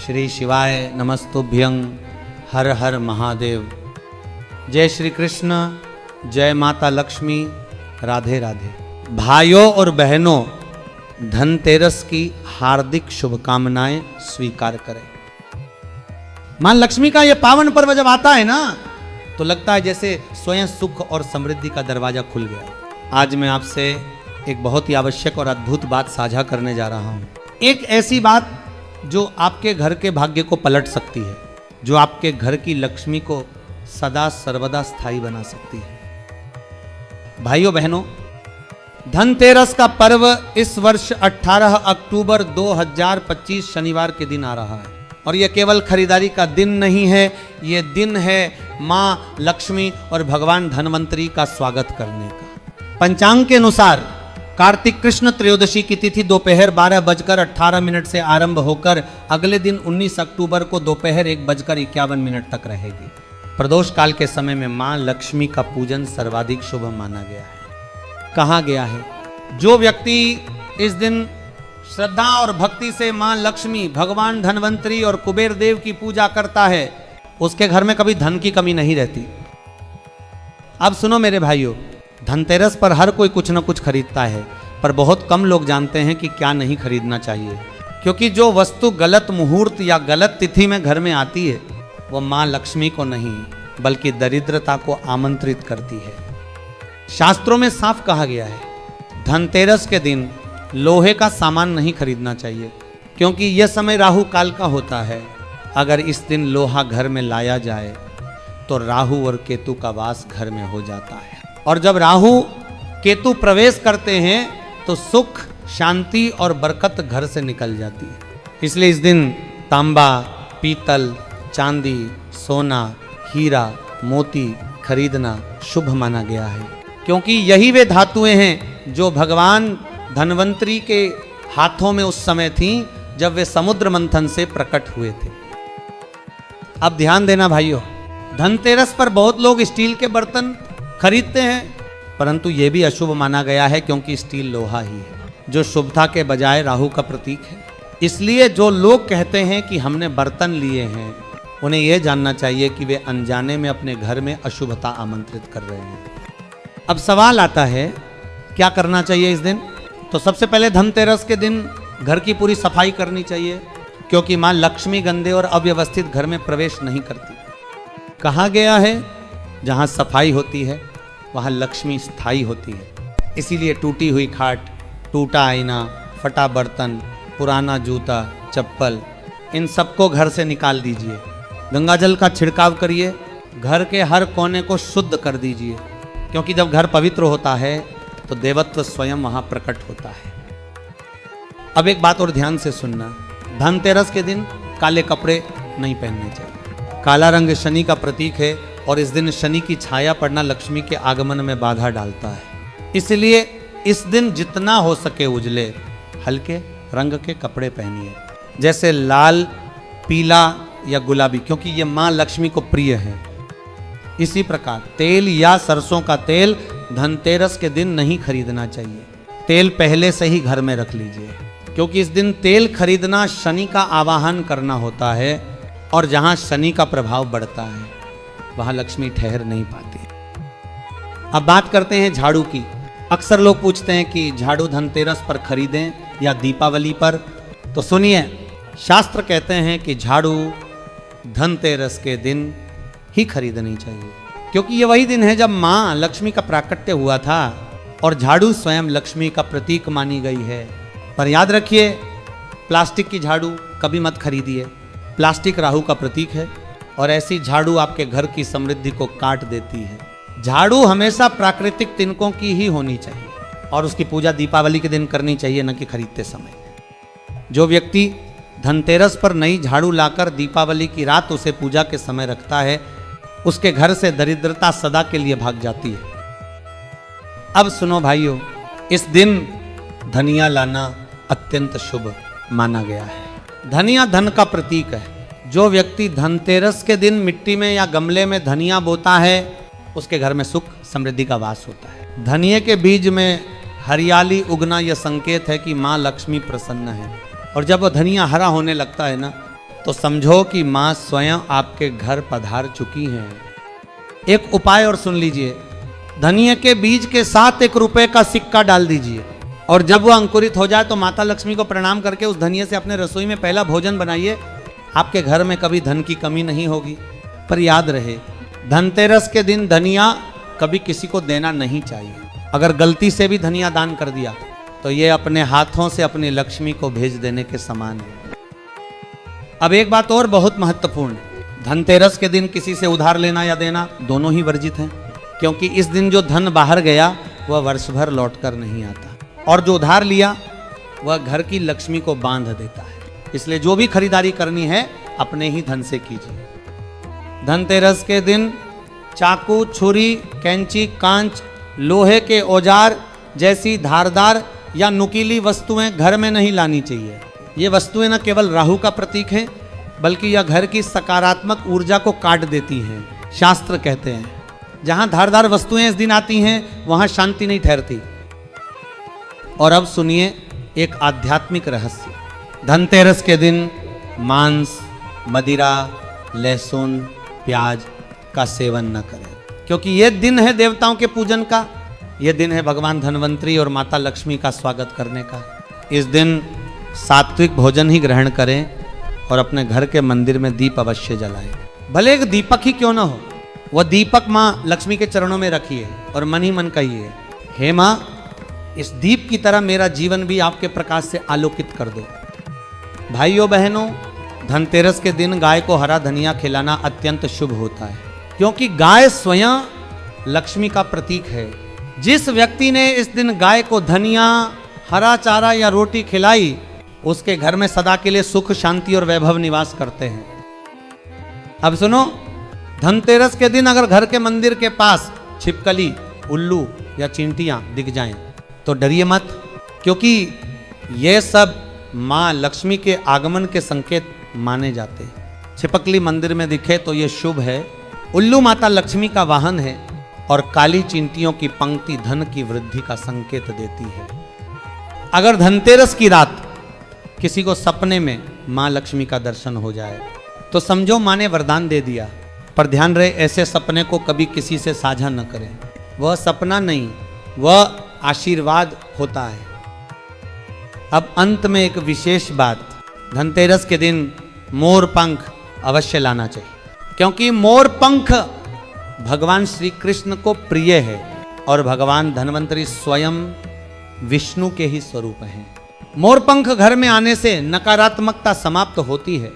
श्री शिवाय नमस्तुभ्यं, हर हर महादेव। जय श्री कृष्ण, जय माता लक्ष्मी, राधे राधे। भाइयों और बहनों, धनतेरस की हार्दिक शुभकामनाएं स्वीकार करें। मां लक्ष्मी का यह पावन पर्व जब आता है ना, तो लगता है जैसे स्वयं सुख और समृद्धि का दरवाजा खुल गया। आज मैं आपसे एक बहुत ही आवश्यक और अद्भुत बात साझा करने जा रहा हूं। एक ऐसी बात जो आपके घर के भाग्य को पलट सकती है, जो आपके घर की लक्ष्मी को सदा सर्वदा स्थायी बना सकती है। भाइयों बहनों, धनतेरस का पर्व इस वर्ष 18 अक्टूबर 2025 शनिवार के दिन आ रहा है। और यह केवल खरीदारी का दिन नहीं है, यह दिन है मां लक्ष्मी और भगवान धनवंतरी का स्वागत करने का। पंचांग के अनुसार कार्तिक कृष्ण त्रयोदशी की तिथि दोपहर 12:18 से आरंभ होकर अगले दिन 19 अक्टूबर को दोपहर 1:51 तक रहेगी। प्रदोष काल के समय में मां लक्ष्मी का पूजन सर्वाधिक शुभ माना गया है। कहा गया है, जो व्यक्ति इस दिन श्रद्धा और भक्ति से मां लक्ष्मी, भगवान धनवंतरी और कुबेर देव की पूजा करता है, उसके घर में कभी धन की कमी नहीं रहती। अब सुनो मेरे भाइयों, धनतेरस पर हर कोई कुछ न कुछ खरीदता है, पर बहुत कम लोग जानते हैं कि क्या नहीं खरीदना चाहिए। क्योंकि जो वस्तु गलत मुहूर्त या गलत तिथि में घर में आती है, वो मां लक्ष्मी को नहीं बल्कि दरिद्रता को आमंत्रित करती है। शास्त्रों में साफ कहा गया है, धनतेरस के दिन लोहे का सामान नहीं खरीदना चाहिए, क्योंकि यह समय राहु काल का होता है। अगर इस दिन लोहा घर में लाया जाए तो राहु और केतु का वास घर में हो जाता है, और जब राहु केतु प्रवेश करते हैं तो सुख, शांति और बरकत घर से निकल जाती है। इसलिए इस दिन तांबा, पीतल, चांदी, सोना, हीरा, मोती खरीदना शुभ माना गया है, क्योंकि यही वे धातुएं हैं जो भगवान धनवंतरी के हाथों में उस समय थीं जब वे समुद्र मंथन से प्रकट हुए थे। अब ध्यान देना भाइयों, धनतेरस पर बहुत लोग स्टील के बर्तन खरीदते हैं, परंतु यह भी अशुभ माना गया है, क्योंकि स्टील लोहा ही है जो शुभता के बजाय राहु का प्रतीक है। इसलिए जो लोग कहते हैं कि हमने बर्तन लिए हैं, उन्हें यह जानना चाहिए कि वे अनजाने में अपने घर में अशुभता आमंत्रित कर रहे हैं। अब सवाल आता है, क्या करना चाहिए इस दिन? तो सबसे पहले धनतेरस के दिन घर की पूरी सफाई करनी चाहिए, क्योंकि मां लक्ष्मी गंदे और अव्यवस्थित घर में प्रवेश नहीं करती। कहा गया है, जहां सफाई होती है वहां लक्ष्मी स्थायी होती है। इसीलिए टूटी हुई खाट, टूटा आईना, फटा बर्तन, पुराना जूता, चप्पल, इन सबको घर से निकाल दीजिए। गंगाजल का छिड़काव करिए, घर के हर कोने को शुद्ध कर दीजिए, क्योंकि जब घर पवित्र होता है तो देवत्व स्वयं वहां प्रकट होता है। अब एक बात और ध्यान से सुनना, धनतेरस के दिन काले कपड़े नहीं पहनने चाहिए। काला रंग शनि का प्रतीक है, और इस दिन शनि की छाया पड़ना लक्ष्मी के आगमन में बाधा डालता है। इसलिए इस दिन जितना हो सके उजले, हल्के रंग के कपड़े पहनिए, जैसे लाल, पीला या गुलाबी, क्योंकि ये मां लक्ष्मी को प्रिय है। इसी प्रकार तेल या सरसों का तेल धनतेरस के दिन नहीं खरीदना चाहिए। तेल पहले से ही घर में रख लीजिए, क्योंकि इस दिन तेल खरीदना शनि का आवाहन करना होता है, और जहां शनि का प्रभाव बढ़ता है वहां लक्ष्मी ठहर नहीं पाती। अब बात करते हैं झाड़ू की। अक्सर लोग पूछते हैं कि झाड़ू धनतेरस पर खरीदें या दीपावली पर। तो सुनिए, शास्त्र कहते हैं कि झाड़ू धनतेरस के दिन ही खरीदनी चाहिए, क्योंकि ये वही दिन है जब मां लक्ष्मी का प्राकट्य हुआ था, और झाड़ू स्वयं लक्ष्मी का प्रतीक मानी गई है। पर याद रखिए, प्लास्टिक की झाड़ू कभी मत खरीदिए। प्लास्टिक राहु का प्रतीक है, और ऐसी झाड़ू आपके घर की समृद्धि को काट देती है। झाड़ू हमेशा प्राकृतिक तिनकों की ही होनी चाहिए, और उसकी पूजा दीपावली के दिन करनी चाहिए, न कि खरीदते समय। जो व्यक्ति धनतेरस पर नई झाड़ू लाकर दीपावली की रात उसे पूजा के समय रखता है, उसके घर से दरिद्रता सदा के लिए भाग जाती है। अब सुनो भाइयों, इस दिन धनिया लाना अत्यंत शुभ माना गया है। धनिया धन का प्रतीक है। जो व्यक्ति धनतेरस के दिन मिट्टी में या गमले में धनिया बोता है, उसके घर में सुख समृद्धि का वास होता है। धनिये के बीज में हरियाली उगना यह संकेत है कि माँ लक्ष्मी प्रसन्न है। और जब वो धनिया हरा होने लगता है ना, तो समझो कि मां स्वयं आपके घर पधार चुकी हैं। एक उपाय और सुन लीजिए, धनिये के बीज के साथ 1 रुपए का सिक्का डाल दीजिए और जब वो अंकुरित हो जाए तो माता लक्ष्मी को प्रणाम करके उस धनिये से अपने रसोई में पहला भोजन बनाइए। आपके घर में कभी धन की कमी नहीं होगी। पर याद रहे, धनतेरस के दिन धनिया कभी किसी को देना नहीं चाहिए। अगर गलती से भी धनिया दान कर दिया तो ये अपने हाथों से अपनी लक्ष्मी को भेज देने के समान है। अब एक बात और बहुत महत्वपूर्ण, धनतेरस के दिन किसी से उधार लेना या देना दोनों ही वर्जित हैं, क्योंकि इस दिन जो धन बाहर गया वह वर्ष भर लौट कर नहीं आता और जो उधार लिया वह घर की लक्ष्मी को बांध देता है। इसलिए जो भी खरीदारी करनी है अपने ही धन से कीजिए। धनतेरस के दिन चाकू, छुरी, कैंची, कांच, लोहे के औजार जैसी धारदार या नुकीली वस्तुएं घर में नहीं लानी चाहिए। ये वस्तुएं न केवल राहु का प्रतीक हैं, बल्कि यह घर की सकारात्मक ऊर्जा को काट देती हैं। शास्त्र कहते हैं जहां धारदार वस्तुएं इस दिन आती हैं वहां शांति नहीं ठहरती। और अब सुनिए एक आध्यात्मिक रहस्य। धनतेरस के दिन मांस, मदिरा, लहसुन, प्याज का सेवन न करें, क्योंकि यह दिन है देवताओं के पूजन का। यह दिन है भगवान धनवंतरी और माता लक्ष्मी का स्वागत करने का। इस दिन सात्विक भोजन ही ग्रहण करें और अपने घर के मंदिर में दीप अवश्य जलाएं। भले एक दीपक ही क्यों ना हो, वह दीपक माँ लक्ष्मी के चरणों में रखिए और मन ही मन कहिए, हे माँ, इस दीप की तरह मेरा जीवन भी आपके प्रकाश से आलोकित कर दो। भाइयों बहनों, धनतेरस के दिन गाय को हरा धनिया खिलाना अत्यंत शुभ होता है, क्योंकि गाय स्वयं लक्ष्मी का प्रतीक है। जिस व्यक्ति ने इस दिन गाय को धनिया, हरा चारा या रोटी खिलाई, उसके घर में सदा के लिए सुख, शांति और वैभव निवास करते हैं। अब सुनो, धनतेरस के दिन अगर घर के मंदिर के पास छिपकली, उल्लू या चींटियां दिख जाएं तो डरिए मत, क्योंकि ये सब माँ लक्ष्मी के आगमन के संकेत माने जाते हैं। छिपकली मंदिर में दिखे तो ये शुभ है। उल्लू माता लक्ष्मी का वाहन है और काली चींटियों की पंक्ति धन की वृद्धि का संकेत देती है। अगर धनतेरस की रात किसी को सपने में माँ लक्ष्मी का दर्शन हो जाए तो समझो माँ ने वरदान दे दिया। पर ध्यान रहे, ऐसे सपने को कभी किसी से साझा न करें। वह सपना नहीं, वह आशीर्वाद होता है। अब अंत में एक विशेष बात, धनतेरस के दिन मोर पंख अवश्य लाना चाहिए, क्योंकि मोर पंख भगवान श्री कृष्ण को प्रिय है और भगवान धनवंतरी स्वयं विष्णु के ही स्वरूप हैं। मोर पंख घर में आने से नकारात्मकता समाप्त होती है